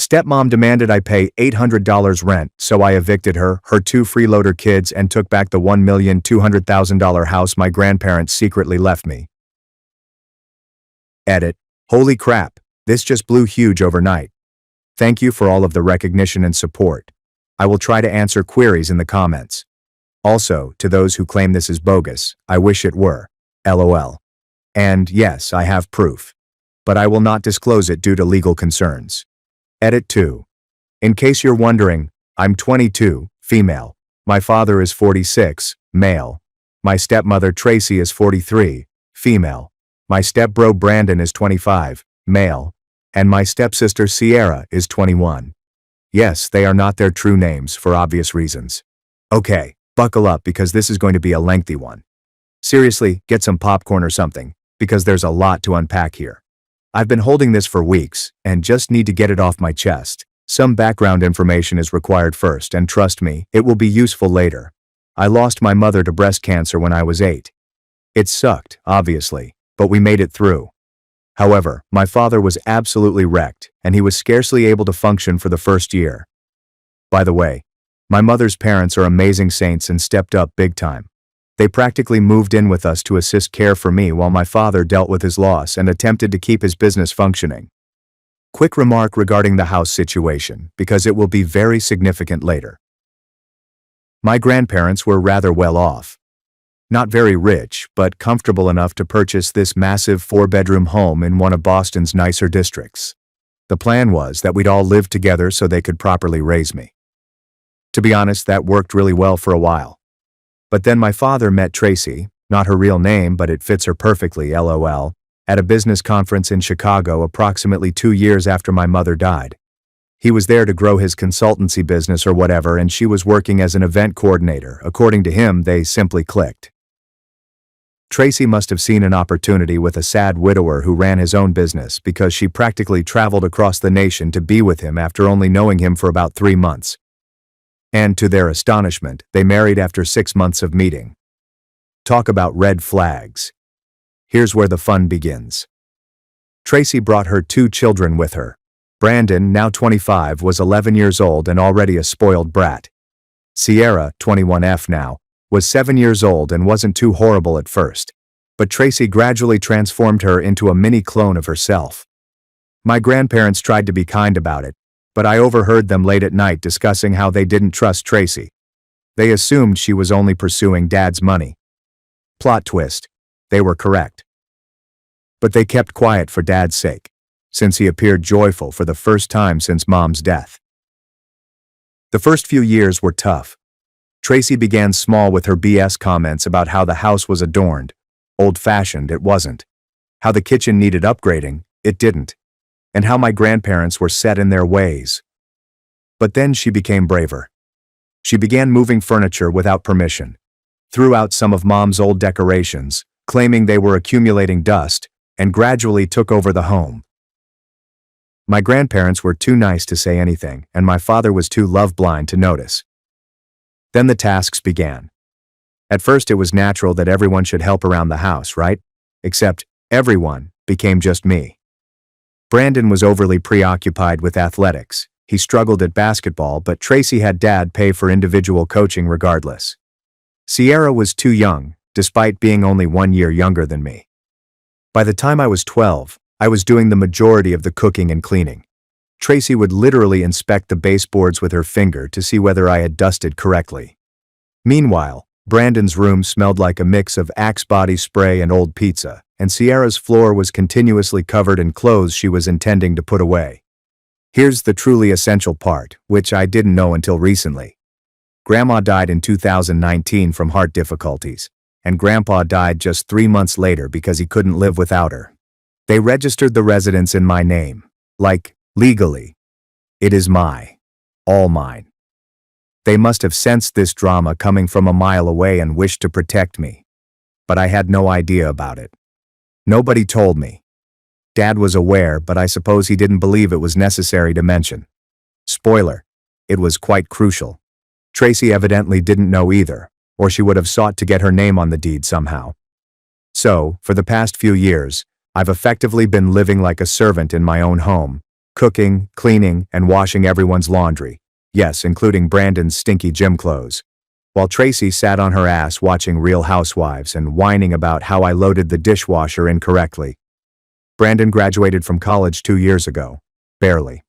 Stepmom demanded I pay $800 rent, so I evicted her, her 2 freeloader kids, and took back the $1,200,000 house my grandparents secretly left me. Edit. Holy crap, this just blew huge overnight. Thank you for all of the recognition and support. I will try to answer queries in the comments. Also, to those who claim this is bogus, I wish it were. LOL. And yes, I have proof. But I will not disclose it due to legal concerns. Edit 2. In case you're wondering, I'm 22, female. My father is 46, male. My stepmother Tracy is 43, female. My stepbro Brandon is 25, male. And my stepsister Sierra is 21. Yes, they are not their true names for obvious reasons. Okay, buckle up because this is going to be a lengthy one. Seriously, get some popcorn or something, because there's a lot to unpack here. I've been holding this for weeks, and just need to get it off my chest. Some background information is required first, and trust me, it will be useful later. I lost my mother to breast cancer when I was 8. It sucked, obviously, but we made it through. However, my father was absolutely wrecked, and he was scarcely able to function for the first year. By the way, my mother's parents are amazing saints and stepped up big time. They practically moved in with us to assist care for me while my father dealt with his loss and attempted to keep his business functioning. Quick remark regarding the house situation, because it will be very significant later. My grandparents were rather well off. Not very rich, but comfortable enough to purchase this massive 4-bedroom home in one of Boston's nicer districts. The plan was that we'd all live together so they could properly raise me. To be honest, that worked really well for a while. But then my father met Tracy, not her real name but it fits her perfectly, LOL, at a business conference in Chicago approximately 2 years after my mother died. He was there to grow his consultancy business or whatever, and she was working as an event coordinator. According to him, they simply clicked. Tracy must have seen an opportunity with a sad widower who ran his own business because she practically traveled across the nation to be with him after only knowing him for about 3 months. And to their astonishment, they married after 6 months of meeting. Talk about red flags. Here's where the fun begins. Tracy brought her 2 children with her. Brandon, now 25, was 11 years old and already a spoiled brat. Sierra, 21F now, was 7 years old and wasn't too horrible at first. But Tracy gradually transformed her into a mini clone of herself. My grandparents tried to be kind about it, but I overheard them late at night discussing how they didn't trust Tracy. They assumed she was only pursuing Dad's money. Plot twist. They were correct. But they kept quiet for Dad's sake, since he appeared joyful for the first time since Mom's death. The first few years were tough. Tracy began small with her BS comments about how the house was adorned. Old-fashioned, it wasn't. How the kitchen needed upgrading, it didn't. And how my grandparents were set in their ways. But then she became braver. She began moving furniture without permission, threw out some of Mom's old decorations, claiming they were accumulating dust, and gradually took over the home. My grandparents were too nice to say anything, and my father was too love-blind to notice. Then the tasks began. At first it was natural that everyone should help around the house, right? Except everyone became just me. Brandon was overly preoccupied with athletics. He struggled at basketball, but Tracy had Dad pay for individual coaching regardless. Sierra was too young, despite being only 1 year younger than me. By the time I was 12, I was doing the majority of the cooking and cleaning. Tracy would literally inspect the baseboards with her finger to see whether I had dusted correctly. Meanwhile, Brandon's room smelled like a mix of Axe body spray and old pizza, and Sierra's floor was continuously covered in clothes she was intending to put away. Here's the truly essential part, which I didn't know until recently. Grandma died in 2019 from heart difficulties, and Grandpa died just 3 months later because he couldn't live without her. They registered the residence in my name, like, legally. It is all mine. They must have sensed this drama coming from a mile away and wished to protect me. But I had no idea about it. Nobody told me. Dad was aware, but I suppose he didn't believe it was necessary to mention. Spoiler, it was quite crucial. Tracy evidently didn't know either, or she would have sought to get her name on the deed somehow. So, for the past few years, I've effectively been living like a servant in my own home, cooking, cleaning, and washing everyone's laundry. Yes, including Brandon's stinky gym clothes. While Tracy sat on her ass watching Real Housewives and whining about how I loaded the dishwasher incorrectly. Brandon graduated from college 2 years ago. Barely.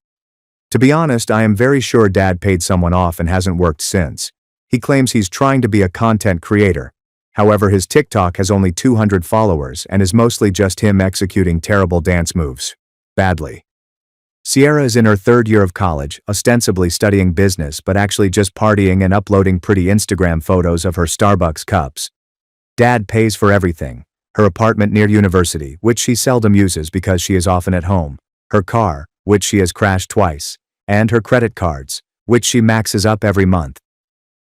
To be honest, I am very sure Dad paid someone off and hasn't worked since. He claims he's trying to be a content creator. However, his TikTok has only 200 followers and is mostly just him executing terrible dance moves. Badly. Sierra is in her 3rd year of college, ostensibly studying business but actually just partying and uploading pretty Instagram photos of her Starbucks cups. Dad pays for everything. Her apartment near university, which she seldom uses because she is often at home. Her car, which she has crashed twice. And her credit cards, which she maxes up every month.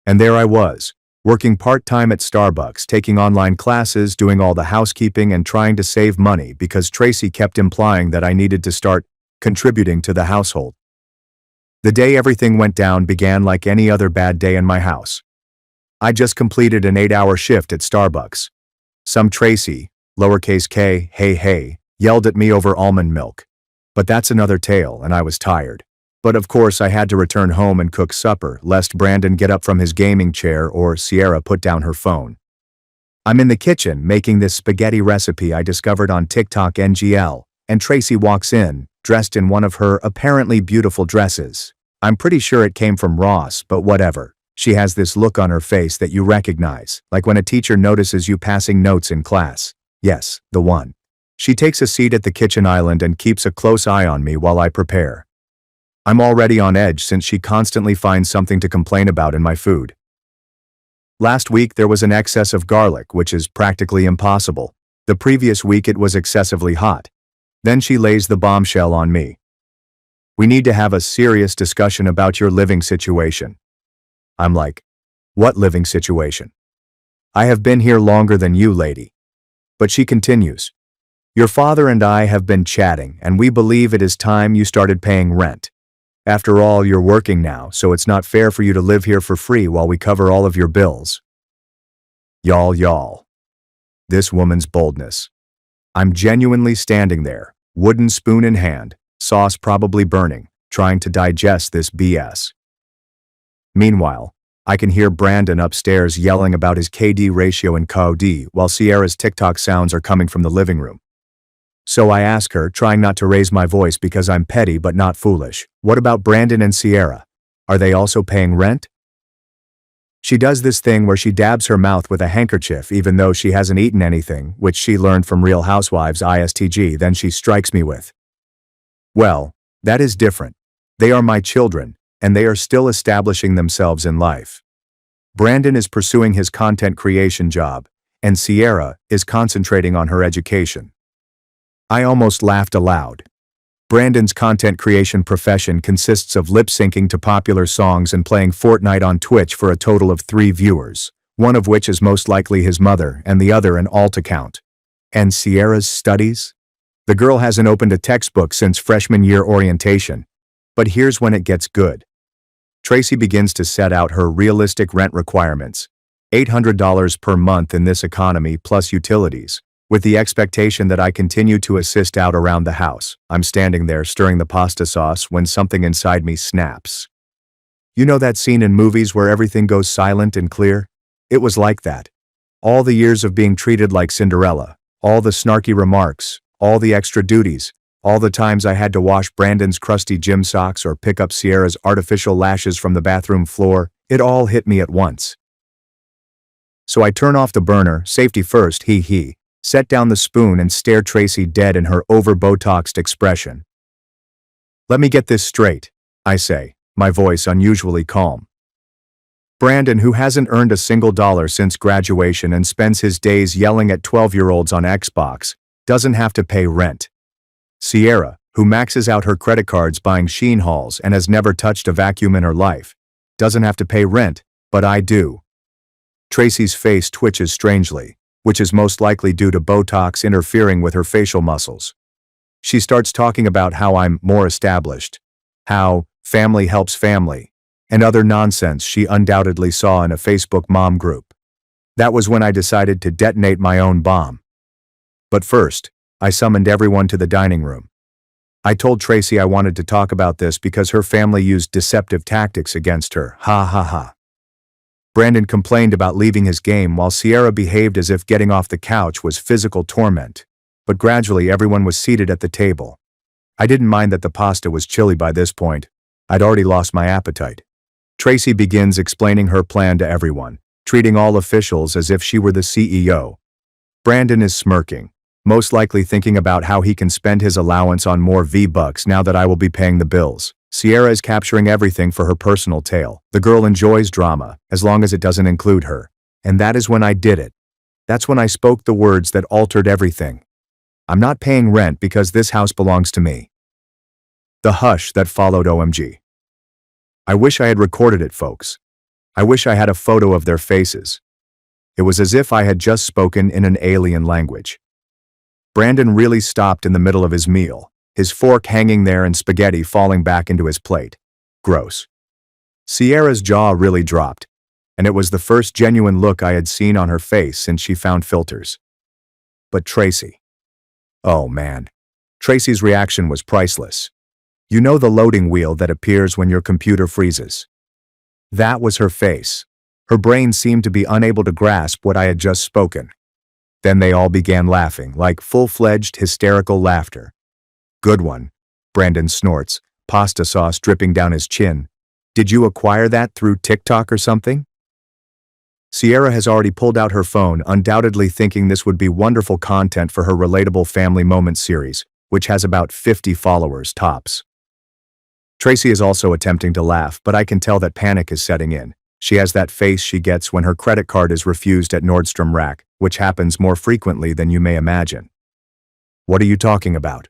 And there I was, working part-time at Starbucks, taking online classes, doing all the housekeeping and trying to save money because Tracy kept implying that I needed to start contributing to the household. The day everything went down began like any other bad day in my house. I just completed an 8-hour shift at Starbucks. Some Tracy, lowercase k, hey, yelled at me over almond milk. But that's another tale, and I was tired. But of course I had to return home and cook supper, lest Brandon get up from his gaming chair or Sierra put down her phone. I'm in the kitchen making this spaghetti recipe I discovered on TikTok NGL, and Tracy walks in, dressed in one of her apparently beautiful dresses. I'm pretty sure it came from Ross, but whatever. She has this look on her face that you recognize, like when a teacher notices you passing notes in class. Yes, the one. She takes a seat at the kitchen island and keeps a close eye on me while I prepare. I'm already on edge since she constantly finds something to complain about in my food. Last week there was an excess of garlic, which is practically impossible. The previous week it was excessively hot. Then she lays the bombshell on me. We need to have a serious discussion about your living situation. I'm like, what living situation? I have been here longer than you, lady. But she continues. Your father and I have been chatting, and we believe it is time you started paying rent. After all, you're working now, so it's not fair for you to live here for free while we cover all of your bills. Y'all. This woman's boldness. I'm genuinely standing there, wooden spoon in hand, sauce probably burning, trying to digest this BS. Meanwhile, I can hear Brandon upstairs yelling about his KD ratio and KOD while Sierra's TikTok sounds are coming from the living room. So I ask her, trying not to raise my voice because I'm petty but not foolish, what about Brandon and Sierra? Are they also paying rent? She does this thing where she dabs her mouth with a handkerchief even though she hasn't eaten anything, which she learned from Real Housewives ISTG, then she strikes me with. Well, that is different. They are my children, and they are still establishing themselves in life. Brandon is pursuing his content creation job, and Sierra is concentrating on her education. I almost laughed aloud. Brandon's content creation profession consists of lip-syncing to popular songs and playing Fortnite on Twitch for a total of 3 viewers, one of which is most likely his mother and the other an alt account. And Sierra's studies? The girl hasn't opened a textbook since freshman year orientation. But here's when it gets good. Tracy begins to set out her realistic rent requirements, $800 per month in this economy plus utilities, with the expectation that I continue to assist out around the house. I'm standing there stirring the pasta sauce when something inside me snaps. You know that scene in movies where everything goes silent and clear? It was like that. All the years of being treated like Cinderella, all the snarky remarks, all the extra duties, all the times I had to wash Brandon's crusty gym socks or pick up Sierra's artificial lashes from the bathroom floor, it all hit me at once. So I turn off the burner, safety first, hee, set down the spoon and stare Tracy dead in her over-Botoxed expression. Let me get this straight, I say, my voice unusually calm. Brandon, who hasn't earned a single dollar since graduation and spends his days yelling at 12-year-olds on Xbox, doesn't have to pay rent. Sierra, who maxes out her credit cards buying Shein hauls and has never touched a vacuum in her life, doesn't have to pay rent, but I do. Tracy's face twitches strangely, which is most likely due to Botox interfering with her facial muscles. She starts talking about how I'm more established, how family helps family, and other nonsense she undoubtedly saw in a Facebook mom group. That was when I decided to detonate my own bomb. But first, I summoned everyone to the dining room. I told Tracy I wanted to talk about this because her family used deceptive tactics against her. Ha ha ha. Brandon complained about leaving his game while Sierra behaved as if getting off the couch was physical torment. But gradually everyone was seated at the table. I didn't mind that the pasta was chilly by this point. I'd already lost my appetite. Tracy begins explaining her plan to everyone, treating all officials as if she were the CEO. Brandon is smirking, most likely thinking about how he can spend his allowance on more V-bucks now that I will be paying the bills. Sierra is capturing everything for her personal tale. The girl enjoys drama, as long as it doesn't include her. And that is when I did it. That's when I spoke the words that altered everything. I'm not paying rent because this house belongs to me. The hush that followed OMG. I wish I had recorded it, folks. I wish I had a photo of their faces. It was as if I had just spoken in an alien language. Brandon really stopped in the middle of his meal, his fork hanging there and spaghetti falling back into his plate. Gross. Sierra's jaw really dropped, and it was the first genuine look I had seen on her face since she found filters. But Tracy. Oh man. Tracy's reaction was priceless. You know the loading wheel that appears when your computer freezes. That was her face. Her brain seemed to be unable to grasp what I had just spoken. Then they all began laughing, like full-fledged hysterical laughter. Good one, Brandon snorts, pasta sauce dripping down his chin. Did you acquire that through TikTok or something? Sierra has already pulled out her phone, undoubtedly thinking this would be wonderful content for her Relatable Family Moments series, which has about 50 followers tops. Tracy is also attempting to laugh, but I can tell that panic is setting in. She has that face she gets when her credit card is refused at Nordstrom Rack, which happens more frequently than you may imagine. What are you talking about?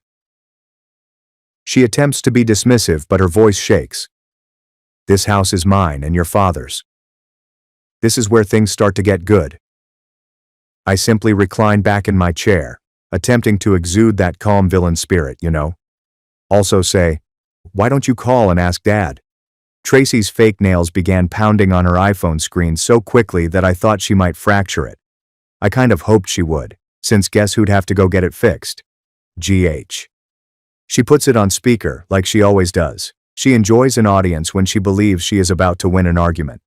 She attempts to be dismissive, but her voice shakes. This house is mine and your father's. This is where things start to get good. I simply recline back in my chair, attempting to exude that calm villain spirit, you know. Also say, why don't you call and ask Dad? Tracy's fake nails began pounding on her iPhone screen so quickly that I thought she might fracture it. I kind of hoped she would, since guess who'd have to go get it fixed? GH. She puts it on speaker, like she always does. She enjoys an audience when she believes she is about to win an argument.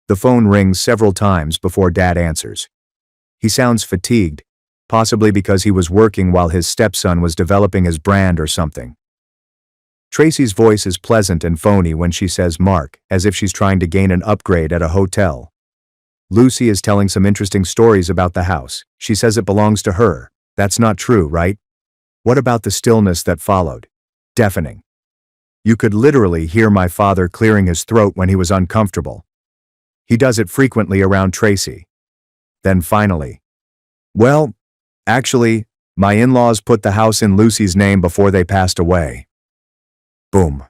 The phone rings several times before Dad answers. He sounds fatigued, possibly because he was working while his stepson was developing his brand or something. Tracy's voice is pleasant and phony when she says Mark, as if she's trying to gain an upgrade at a hotel. Lucy is telling some interesting stories about the house. She says it belongs to her. That's not true, right? What about the stillness that followed? Deafening. You could literally hear my father clearing his throat when he was uncomfortable. He does it frequently around Tracy. Then finally, well, actually, my in-laws put the house in Lucy's name before they passed away. Boom.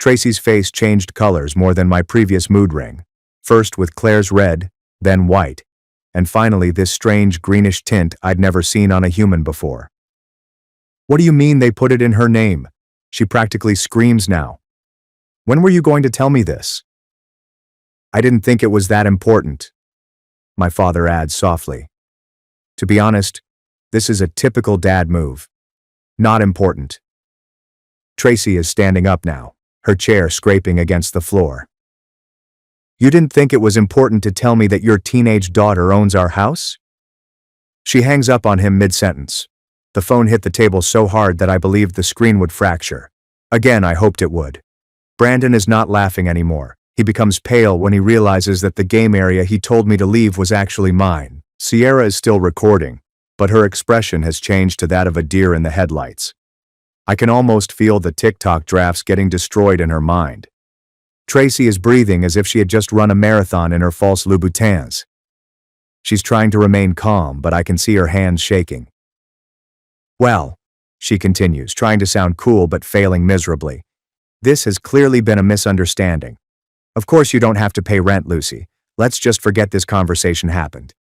Tracy's face changed colors more than my previous mood ring, first with Claire's red, then white, and finally this strange greenish tint I'd never seen on a human before. What do you mean they put it in her name? She practically screams now. When were you going to tell me this? I didn't think it was that important, my father adds softly. To be honest, this is a typical dad move. Not important. Tracy is standing up now, her chair scraping against the floor. You didn't think it was important to tell me that your teenage daughter owns our house? She hangs up on him mid-sentence. The phone hit the table so hard that I believed the screen would fracture. Again, I hoped it would. Brandon is not laughing anymore. He becomes pale when he realizes that the game area he told me to leave was actually mine. Sierra is still recording, but her expression has changed to that of a deer in the headlights. I can almost feel the TikTok drafts getting destroyed in her mind. Tracy is breathing as if she had just run a marathon in her false Louboutins. She's trying to remain calm, but I can see her hands shaking. Well, she continues, trying to sound cool but failing miserably. This has clearly been a misunderstanding. Of course you don't have to pay rent, Lucy. Let's just forget this conversation happened.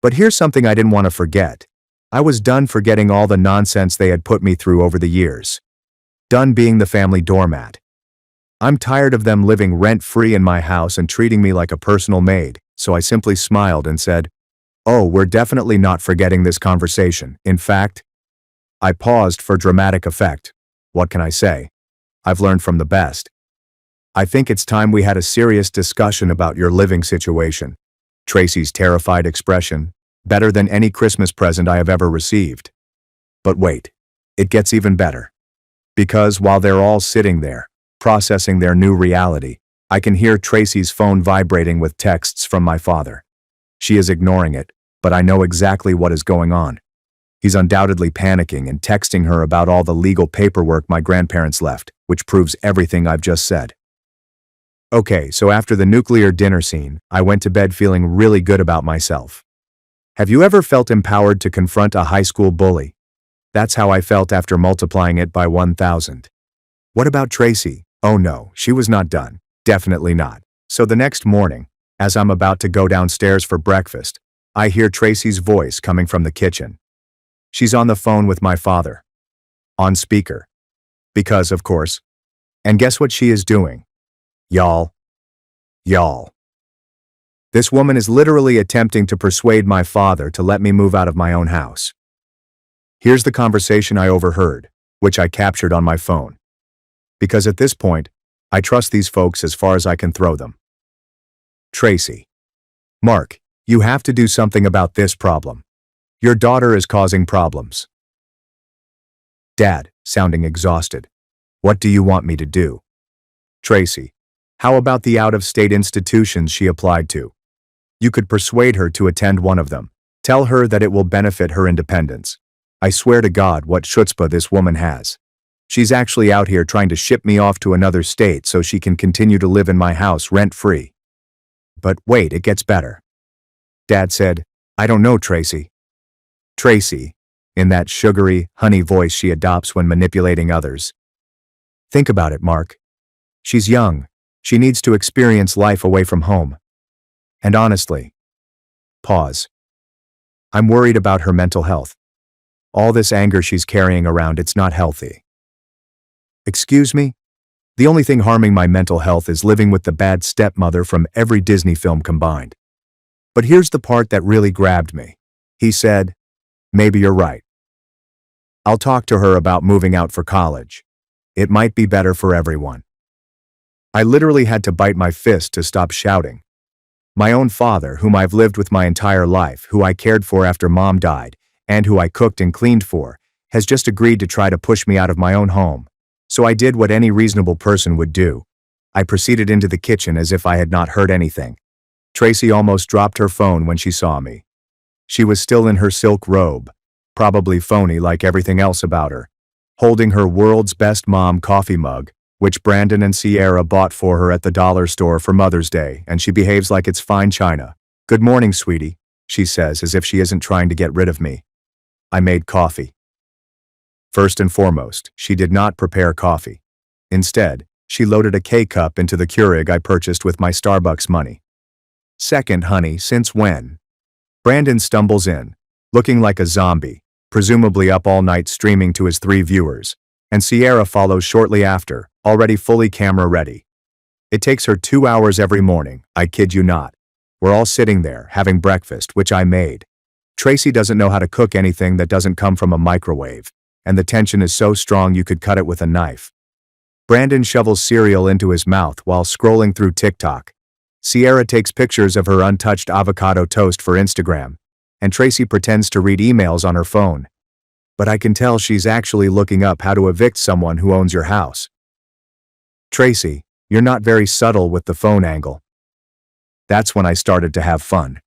But here's something I didn't want to forget. I was done forgetting all the nonsense they had put me through over the years. Done being the family doormat. I'm tired of them living rent-free in my house and treating me like a personal maid, so I simply smiled and said, "Oh, we're definitely not forgetting this conversation. In fact, I paused for dramatic effect. What can I say? I've learned from the best. I think it's time we had a serious discussion about your living situation. Tracy's terrified expression, better than any Christmas present I have ever received. But wait, it gets even better. Because while they're all sitting there, processing their new reality, I can hear Tracy's phone vibrating with texts from my father. She is ignoring it, but I know exactly what is going on. He's undoubtedly panicking and texting her about all the legal paperwork my grandparents left, which proves everything I've just said. Okay, so after the nuclear dinner scene, I went to bed feeling really good about myself. Have you ever felt empowered to confront a high school bully? That's how I felt after multiplying it by 1,000. What about Tracy? Oh no, she was not done. Definitely not. So the next morning, as I'm about to go downstairs for breakfast, I hear Tracy's voice coming from the kitchen. She's on the phone with my father. On speaker. Because, of course. And guess what she is doing? Y'all. This woman is literally attempting to persuade my father to let me move out of my own house. Here's the conversation I overheard, which I captured on my phone. Because at this point, I trust these folks as far as I can throw them. Tracy. Mark, you have to do something about this problem. Your daughter is causing problems. Dad, sounding exhausted. What do you want me to do? Tracy. How about the out-of-state institutions she applied to? You could persuade her to attend one of them. Tell her that it will benefit her independence. I swear to God what chutzpah this woman has. She's actually out here trying to ship me off to another state so she can continue to live in my house rent-free. But wait, it gets better. Dad said, I don't know, Tracy. Tracy, in that sugary, honey voice she adopts when manipulating others. Think about it, Mark. She's young. She needs to experience life away from home. And honestly, pause. I'm worried about her mental health. All this anger she's carrying around, it's not healthy. Excuse me? The only thing harming my mental health is living with the bad stepmother from every Disney film combined. But here's the part that really grabbed me. He said, maybe you're right. I'll talk to her about moving out for college. It might be better for everyone. I literally had to bite my fist to stop shouting. My own father, whom I've lived with my entire life, who I cared for after Mom died, and who I cooked and cleaned for, has just agreed to try to push me out of my own home. So I did what any reasonable person would do. I proceeded into the kitchen as if I had not heard anything. Tracy almost dropped her phone when she saw me. She was still in her silk robe, probably phony like everything else about her, holding her world's best mom coffee mug, which Brandon and Sierra bought for her at the dollar store for Mother's Day, and she behaves like it's fine china. Good morning, sweetie, she says as if she isn't trying to get rid of me. I made coffee. First and foremost, she did not prepare coffee. Instead, she loaded a K-cup into the Keurig I purchased with my Starbucks money. Second, honey, since when? Brandon stumbles in, looking like a zombie, presumably up all night streaming to his 3 viewers, and Sierra follows shortly after, already fully camera ready. It takes her 2 hours every morning, I kid you not. We're all sitting there, having breakfast, which I made. Tracy doesn't know how to cook anything that doesn't come from a microwave, and the tension is so strong you could cut it with a knife. Brandon shovels cereal into his mouth while scrolling through TikTok. Sierra takes pictures of her untouched avocado toast for Instagram, and Tracy pretends to read emails on her phone. But I can tell she's actually looking up how to evict someone who owns your house. Tracy, you're not very subtle with the phone angle. That's when I started to have fun.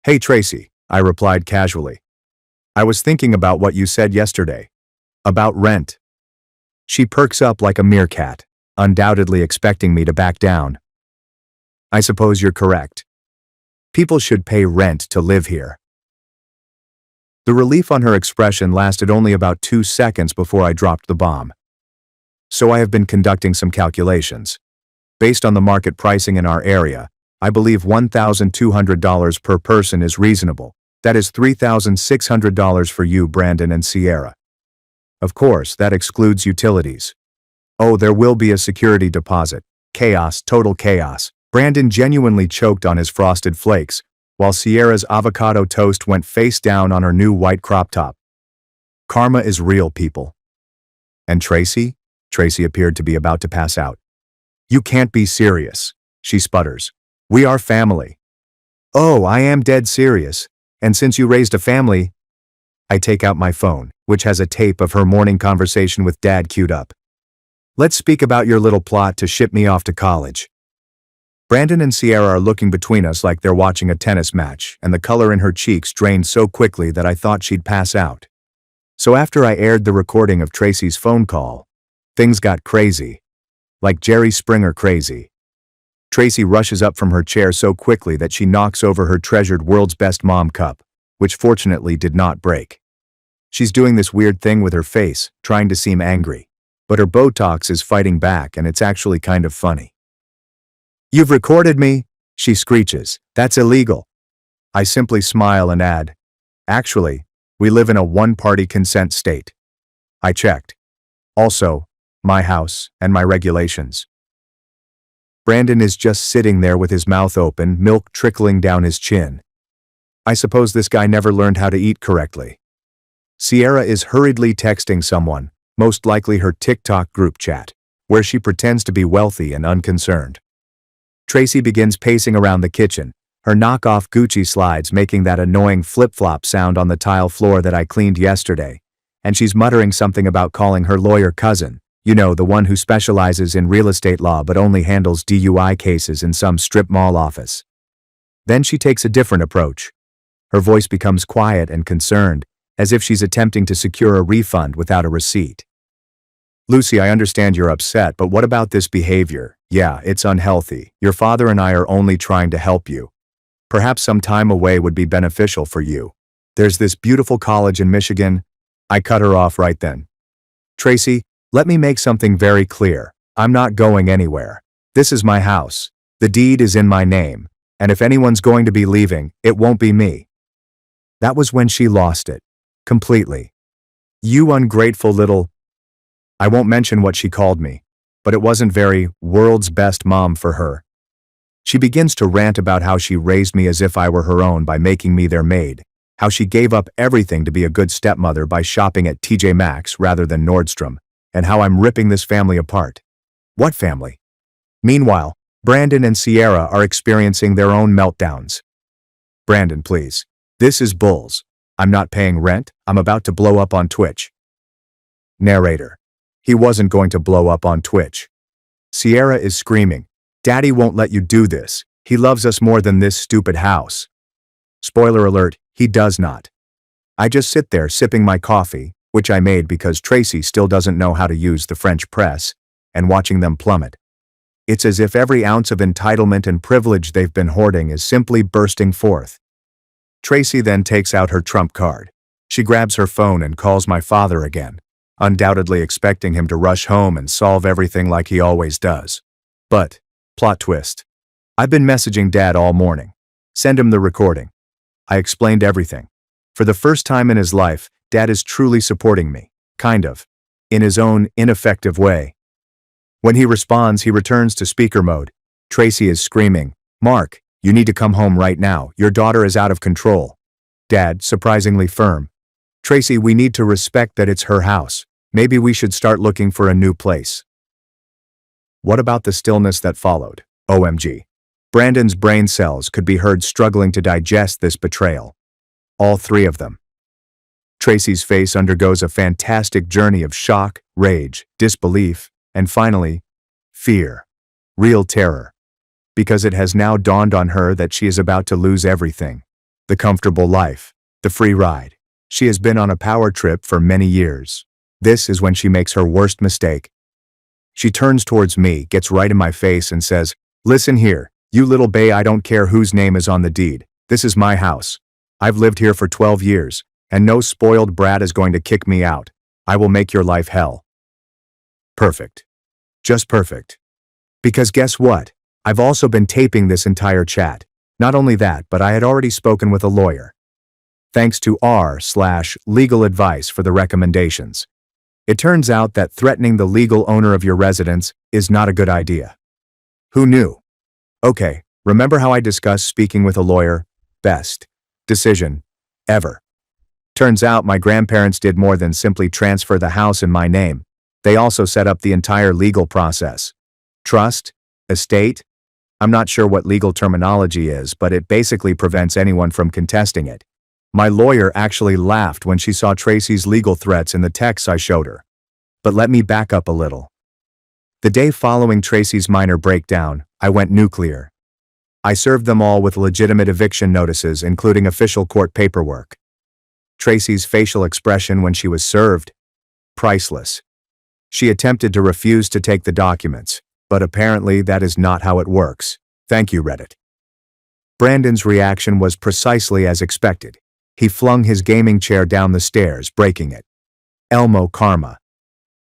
Hey Tracy, I replied casually. I was thinking about what you said yesterday. About rent. She perks up like a meerkat, undoubtedly expecting me to back down. I suppose you're correct. People should pay rent to live here. The relief on her expression lasted only about 2 seconds before I dropped the bomb. So I have been conducting some calculations. Based on the market pricing in our area, I believe $1,200 per person is reasonable. That is $3,600 for you, Brandon and Sierra. Of course, that excludes utilities. Oh, there will be a security deposit. Chaos, total chaos. Brandon genuinely choked on his frosted flakes, while Sierra's avocado toast went face down on her new white crop top. Karma is real, people. And Tracy? Tracy appeared to be about to pass out. You can't be serious, she sputters. We are family. Oh, I am dead serious. And since you raised a family, I take out my phone, which has a tape of her morning conversation with Dad queued up. Let's speak about your little plot to ship me off to college. Brandon and Sierra are looking between us like they're watching a tennis match, and the color in her cheeks drained so quickly that I thought she'd pass out. So after I aired the recording of Tracy's phone call, things got crazy. Like Jerry Springer crazy. Tracy rushes up from her chair so quickly that she knocks over her treasured World's Best Mom cup, which fortunately did not break. She's doing this weird thing with her face, trying to seem angry. But her Botox is fighting back, and it's actually kind of funny. You've recorded me, she screeches. That's illegal. I simply smile and add, actually, we live in a one-party consent state. I checked. Also, my house and my regulations. Brandon is just sitting there with his mouth open, milk trickling down his chin. I suppose this guy never learned how to eat correctly. Sierra is hurriedly texting someone, most likely her TikTok group chat, where she pretends to be wealthy and unconcerned. Tracy begins pacing around the kitchen, her knockoff Gucci slides making that annoying flip-flop sound on the tile floor that I cleaned yesterday, and she's muttering something about calling her lawyer cousin, you know, the one who specializes in real estate law but only handles DUI cases in some strip mall office. Then she takes a different approach. Her voice becomes quiet and concerned, as if she's attempting to secure a refund without a receipt. Lucy, I understand you're upset, but what about this behavior? Yeah, it's unhealthy. Your father and I are only trying to help you. Perhaps some time away would be beneficial for you. There's this beautiful college in Michigan. I cut her off right then. Tracy, let me make something very clear. I'm not going anywhere. This is my house. The deed is in my name. And if anyone's going to be leaving, it won't be me. That was when she lost it. Completely. You ungrateful little... I won't mention what she called me, but it wasn't very world's best mom for her. She begins to rant about how she raised me as if I were her own by making me their maid, how she gave up everything to be a good stepmother by shopping at TJ Maxx rather than Nordstrom, and how I'm ripping this family apart. What family? Meanwhile, Brandon and Sierra are experiencing their own meltdowns. Brandon, please. This is bulls. I'm not paying rent. I'm about to blow up on Twitch. Narrator. He wasn't going to blow up on Twitch. Sierra is screaming. Daddy won't let you do this. He loves us more than this stupid house. Spoiler alert, he does not. I just sit there sipping my coffee, which I made because Tracy still doesn't know how to use the French press, and watching them plummet. It's as if every ounce of entitlement and privilege they've been hoarding is simply bursting forth. Tracy then takes out her trump card. She grabs her phone and calls my father again, undoubtedly expecting him to rush home and solve everything like he always does. But, plot twist. I've been messaging Dad all morning. Send him the recording. I explained everything. For the first time in his life, Dad is truly supporting me, kind of, in his own ineffective way. When he responds, he returns to speaker mode. Tracy is screaming, Mark, you need to come home right now. Your daughter is out of control. Dad, surprisingly firm. Tracy, we need to respect that it's her house. Maybe we should start looking for a new place. What about the stillness that followed? OMG. Brandon's brain cells could be heard struggling to digest this betrayal. All three of them. Tracy's face undergoes a fantastic journey of shock, rage, disbelief, and finally, fear. Real terror. Because it has now dawned on her that she is about to lose everything. The comfortable life. The free ride. She has been on a power trip for many years. This is when she makes her worst mistake. She turns towards me, gets right in my face and says, Listen here, you little bae, I don't care whose name is on the deed. This is my house. I've lived here for 12 years, and no spoiled brat is going to kick me out. I will make your life hell. Perfect. Just perfect. Because guess what? I've also been taping this entire chat. Not only that, but I had already spoken with a lawyer. Thanks to r/legal advice for the recommendations. It turns out that threatening the legal owner of your residence is not a good idea. Who knew? Okay, remember how I discussed speaking with a lawyer? Best decision ever. Turns out my grandparents did more than simply transfer the house in my name. They also set up the entire legal process. Trust? Estate? I'm not sure what legal terminology is, but it basically prevents anyone from contesting it. My lawyer actually laughed when she saw Tracy's legal threats in the texts I showed her. But let me back up a little. The day following Tracy's minor breakdown, I went nuclear. I served them all with legitimate eviction notices, including official court paperwork. Tracy's facial expression when she was served? Priceless. She attempted to refuse to take the documents, but apparently that is not how it works. Thank you, Reddit. Brandon's reaction was precisely as expected. He flung his gaming chair down the stairs, breaking it. Elmo karma.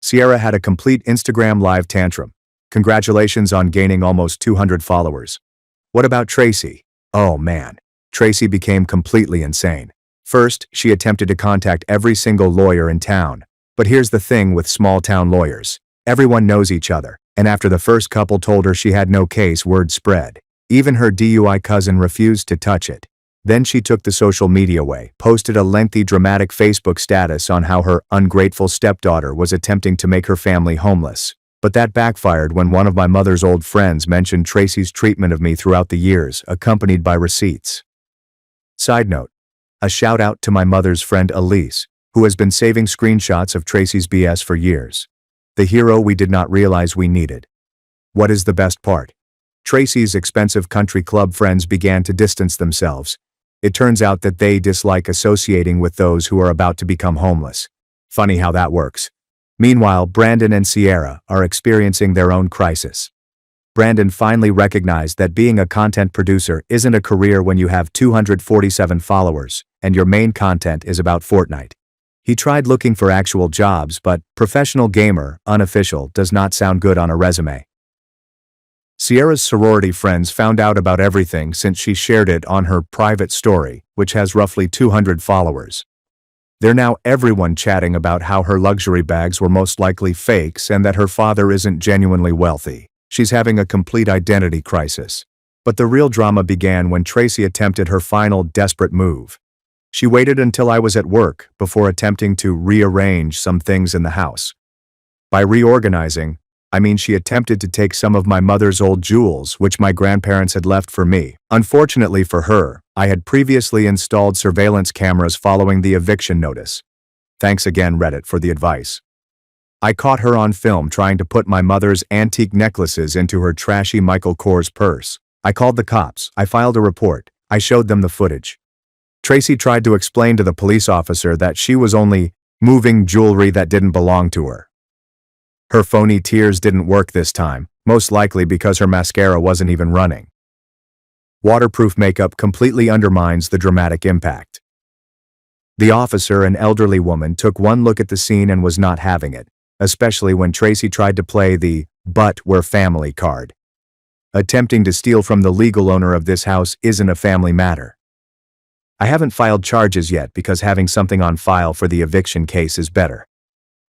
Sierra had a complete Instagram live tantrum. Congratulations on gaining almost 200 followers. What about Tracy? Oh man. Tracy became completely insane. First, she attempted to contact every single lawyer in town. But here's the thing with small-town lawyers. Everyone knows each other, and after the first couple told her she had no case, word spread. Even her DUI cousin refused to touch it. Then she took the social media way, posted a lengthy dramatic Facebook status on how her ungrateful stepdaughter was attempting to make her family homeless. But that backfired when one of my mother's old friends mentioned Tracy's treatment of me throughout the years, accompanied by receipts. Side note, a shout out to my mother's friend Elise, who has been saving screenshots of Tracy's BS for years. The hero we did not realize we needed. What is the best part? Tracy's expensive country club friends began to distance themselves. It turns out that they dislike associating with those who are about to become homeless. Funny how that works. Meanwhile, Brandon and Sierra are experiencing their own crisis. Brandon finally recognized that being a content producer isn't a career when you have 247 followers and your main content is about Fortnite. He tried looking for actual jobs, but professional gamer, unofficial, does not sound good on a resume. Sierra's sorority friends found out about everything since she shared it on her private story, which has roughly 200 followers. They're now everyone chatting about how her luxury bags were most likely fakes and that her father isn't genuinely wealthy. She's having a complete identity crisis. But the real drama began when Tracy attempted her final desperate move. She waited until I was at work before attempting to rearrange some things in the house. By reorganizing, I mean she attempted to take some of my mother's old jewels, which my grandparents had left for me. Unfortunately for her, I had previously installed surveillance cameras following the eviction notice. Thanks again, Reddit, for the advice. I caught her on film trying to put my mother's antique necklaces into her trashy Michael Kors purse. I called the cops. I filed a report. I showed them the footage. Tracy tried to explain to the police officer that she was only moving jewelry that didn't belong to her. Her phony tears didn't work this time, most likely because her mascara wasn't even running. Waterproof makeup completely undermines the dramatic impact. The officer, an elderly woman, took one look at the scene and was not having it, especially when Tracy tried to play the "but we're family" card. Attempting to steal from the legal owner of this house isn't a family matter. I haven't filed charges yet because having something on file for the eviction case is better.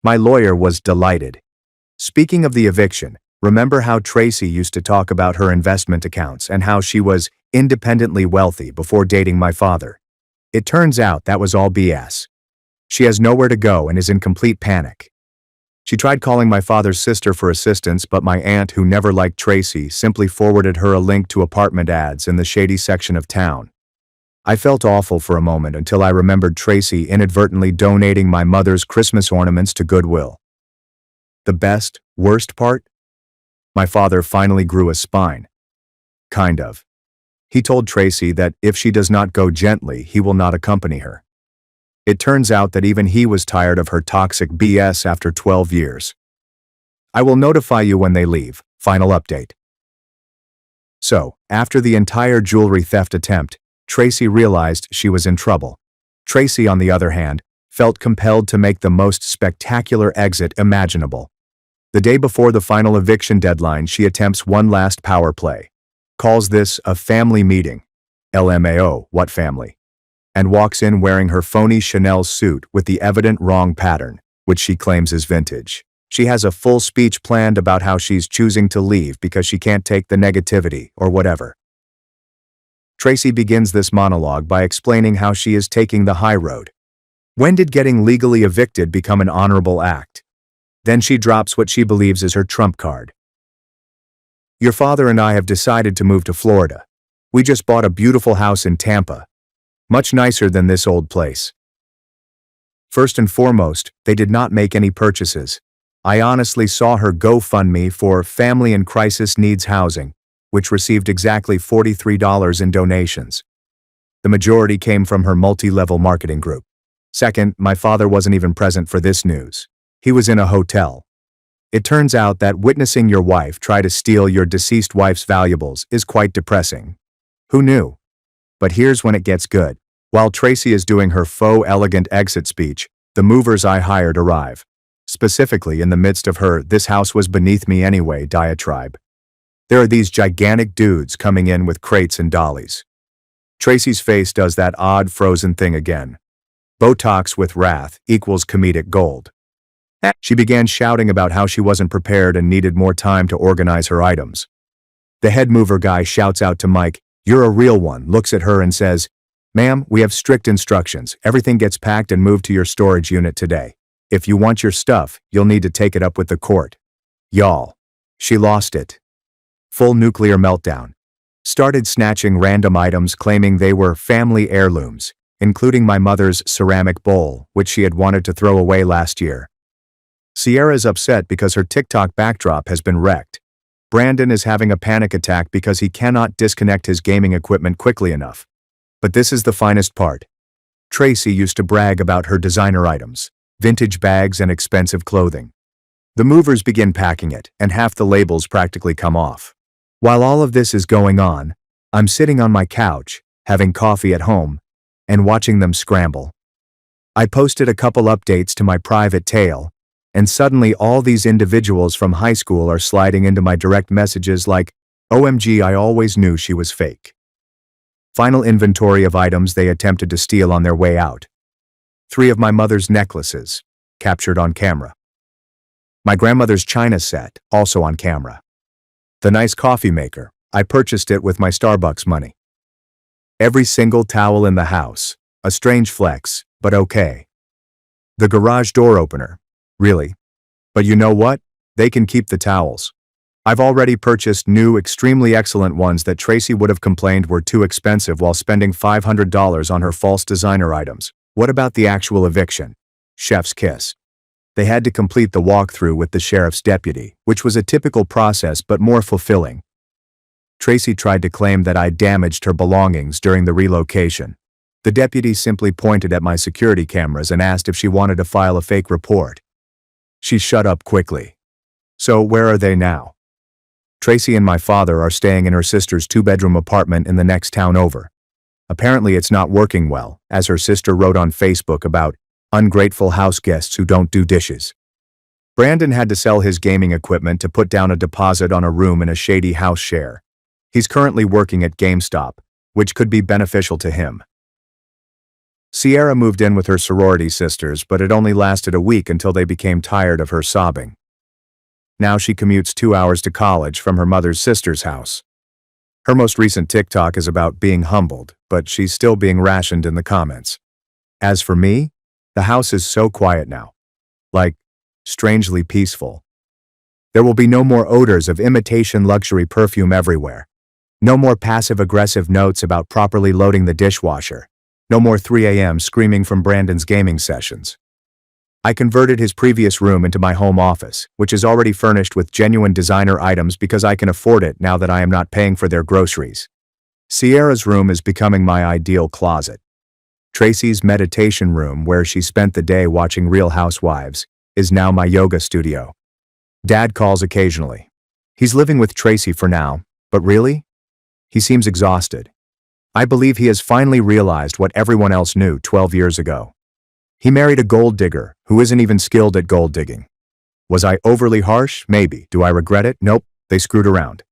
My lawyer was delighted. Speaking of the eviction, remember how Tracy used to talk about her investment accounts and how she was independently wealthy before dating my father? It turns out that was all BS. She has nowhere to go and is in complete panic. She tried calling my father's sister for assistance, but my aunt, who never liked Tracy, simply forwarded her a link to apartment ads in the shady section of town. I felt awful for a moment until I remembered Tracy inadvertently donating my mother's Christmas ornaments to Goodwill. The worst part? My father finally grew a spine. Kind of. He told Tracy that if she does not go gently, he will not accompany her. It turns out that even he was tired of her toxic BS after 12 years. I will notify you when they leave. Final update. So, after the entire jewelry theft attempt, Tracy realized she was in trouble. Tracy, on the other hand, felt compelled to make the most spectacular exit imaginable. The day before the final eviction deadline, she attempts one last power play. Calls this a family meeting. LMAO, what family? And walks in wearing her phony Chanel suit with the evident wrong pattern, which she claims is vintage. She has a full speech planned about how she's choosing to leave because she can't take the negativity or whatever. Tracy begins this monologue by explaining how she is taking the high road. When did getting legally evicted become an honorable act? Then she drops what she believes is her trump card. Your father and I have decided to move to Florida. We just bought a beautiful house in Tampa. Much nicer than this old place. First and foremost, they did not make any purchases. I honestly saw her GoFundMe for Family in Crisis Needs Housing, which received exactly $43 in donations. The majority came from her multi-level marketing group. Second, my father wasn't even present for this news. He was in a hotel. It turns out that witnessing your wife try to steal your deceased wife's valuables is quite depressing. Who knew? But here's when it gets good. While Tracy is doing her faux elegant exit speech, the movers I hired arrive. Specifically in the midst of her "this house was beneath me anyway" diatribe. There are these gigantic dudes coming in with crates and dollies. Tracy's face does that odd frozen thing again. Botox with wrath equals comedic gold. She began shouting about how she wasn't prepared and needed more time to organize her items. The head mover guy shouts out to Mike, "You're a real one," looks at her and says, "Ma'am, we have strict instructions. Everything gets packed and moved to your storage unit today. If you want your stuff, you'll need to take it up with the court." Y'all. She lost it. Full nuclear meltdown. Started snatching random items claiming they were family heirlooms, including my mother's ceramic bowl, which she had wanted to throw away last year. Sierra's upset because her TikTok backdrop has been wrecked. Brandon is having a panic attack because he cannot disconnect his gaming equipment quickly enough. But this is the finest part. Tracy used to brag about her designer items, vintage bags and expensive clothing. The movers begin packing it, and half the labels practically come off. While all of this is going on, I'm sitting on my couch, having coffee at home, and watching them scramble. I posted a couple updates to my private tale, and suddenly all these individuals from high school are sliding into my direct messages like, "OMG, I always knew she was fake." Final inventory of items they attempted to steal on their way out. 3 of my mother's necklaces, captured on camera. My grandmother's china set, also on camera. The nice coffee maker, I purchased it with my Starbucks money. Every single towel in the house, a strange flex, but okay. The garage door opener, really. But you know what? They can keep the towels. I've already purchased new, extremely excellent ones that Tracy would have complained were too expensive while spending $500 on her false designer items. What about the actual eviction? Chef's kiss. They had to complete the walkthrough with the sheriff's deputy, which was a typical process but more fulfilling. Tracy tried to claim that I damaged her belongings during the relocation. The deputy simply pointed at my security cameras and asked if she wanted to file a fake report. She shut up quickly. So where are they now? Tracy and my father are staying in her sister's 2-bedroom apartment in the next town over. Apparently it's not working well, as her sister wrote on Facebook about ungrateful house guests who don't do dishes. Brandon had to sell his gaming equipment to put down a deposit on a room in a shady house share. He's currently working at GameStop, which could be beneficial to him. Sierra moved in with her sorority sisters, but it only lasted a week until they became tired of her sobbing. Now she commutes 2 hours to college from her mother's sister's house. Her most recent TikTok is about being humbled, but she's still being rationed in the comments. As for me, the house is so quiet now. Like, strangely peaceful. There will be no more odors of imitation luxury perfume everywhere. No more passive-aggressive notes about properly loading the dishwasher. No more 3 a.m. screaming from Brandon's gaming sessions. I converted his previous room into my home office, which is already furnished with genuine designer items because I can afford it now that I am not paying for their groceries. Sierra's room is becoming my ideal closet. Tracy's meditation room, where she spent the day watching Real Housewives, is now my yoga studio. Dad calls occasionally. He's living with Tracy for now, but really? He seems exhausted. I believe he has finally realized what everyone else knew 12 years ago. He married a gold digger who isn't even skilled at gold digging. Was I overly harsh? Maybe. Do I regret it? Nope, they screwed around.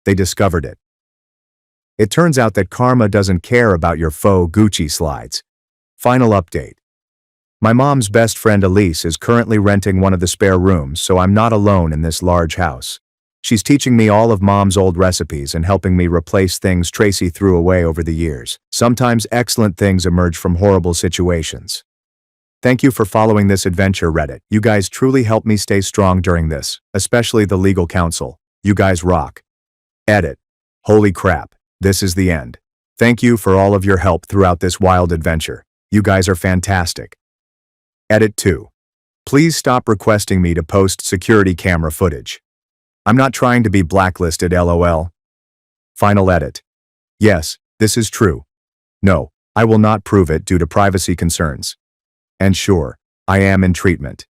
They discovered it. It turns out that karma doesn't care about your faux Gucci slides. Final update. My mom's best friend Elise is currently renting one of the spare rooms, so I'm not alone in this large house. She's teaching me all of Mom's old recipes and helping me replace things Tracy threw away over the years. Sometimes excellent things emerge from horrible situations. Thank you for following this adventure, Reddit. You guys truly helped me stay strong during this, especially the legal counsel. You guys rock. Edit. Holy crap, this is the end. Thank you for all of your help throughout this wild adventure. You guys are fantastic. Edit 2. Please stop requesting me to post security camera footage. I'm not trying to be blacklisted, lol. Final edit. Yes, this is true. No, I will not prove it due to privacy concerns. And sure, I am in treatment.